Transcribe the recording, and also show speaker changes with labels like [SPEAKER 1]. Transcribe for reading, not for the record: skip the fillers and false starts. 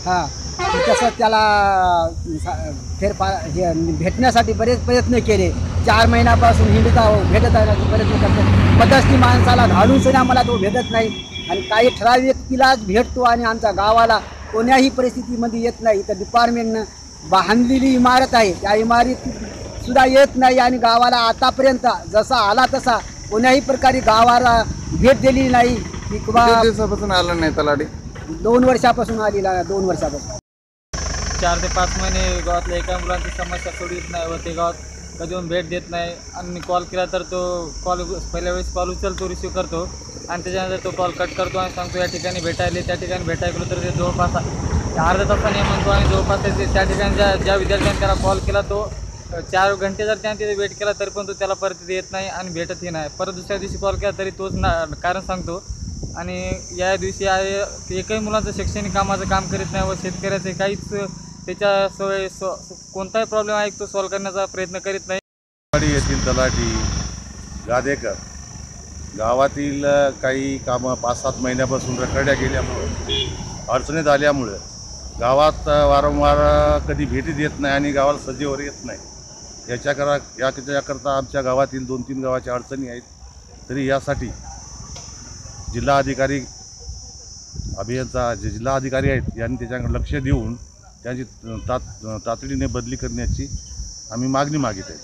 [SPEAKER 1] हां तसं त्याला फेरफार हे भेटण्यासाठी बरेच प्रयत्न केले. 4 महिन्यापासून भेटत आहे प्रयत्न करतो. मध्यस्थी माणसाला घालून सुद्धा मला तो भेटत नाही आणि काही ठराविक व्यक्तीलाच भेटतो आणि आमच्या गावाला कोण्याही परिस्थितीमध्ये येत नाही. तर डिपार्टमेंटनं बांधलेली इमारत आहे त्या इमारतीत सुद्धा येत नाही आणि गावाला आतापर्यंत जसा आला तसा कोण्याही प्रकारे गावाला भेट दिली नाही. की किंवा
[SPEAKER 2] दिवसापासून आला नाही तलाठी?
[SPEAKER 1] 2 वर्षापासून आलेला 2 वर्षापासून
[SPEAKER 3] 4 ते 5 महिने गावातल्या एका मुलांची समस्या सोडवित नाही व ते गावात कधी येऊन भेट देत नाही. आणि कॉल केला तर तो कॉल पहिल्या वेळेस कॉल उचलतो, रिसिव्ह करतो आणि त्याच्यानंतर तो कॉल कट करतो आणि सांगतो या ठिकाणी भेटायले. त्या ठिकाणी भेटायला गेलो तर ते जवळपास अर्धा तासाने म्हणतो आणि जवळपास त्या ठिकाणी ज्या विद्यार्थ्यांनी त्याला कॉल केला तो 4 घंटे जर त्याने तिथे वेट केला तरी पण तो त्याला परत तिथे येत नाही आणि भेटतही नाही. परत दुसऱ्या दिवशी कॉल केला तरी तोच कारण सांगतो. आणि या दिवशी आहे एकही मुलांचं शैक्षणिक कामाचं काम करीत नाही व शेतकऱ्याचे काहीच त्याच्या कोणताही प्रॉब्लेम आहे तो सॉल्व्ह करण्याचा प्रयत्न करीत नाही.
[SPEAKER 4] येथील तलाठी गादेकर गावातील काही कामं 5-7 महिन्यापासून रखडल्या गेल्यामुळे अडचणीत आल्यामुळे गावात वारंवार कधी भेटी देत नाही आणि गावाला सजीवर येत नाही. याच्याकरता आमच्या गावातील 2-3 गावाच्या अडचणी आहेत. तरी यासाठी जिल्हाधिकारी अभियंता जे जिल्हाधिकारी आहेत यांनी त्याच्याकडे लक्ष देऊन त्यांची तातडीने बदली करण्याची आम्ही मागणी मागित आहे.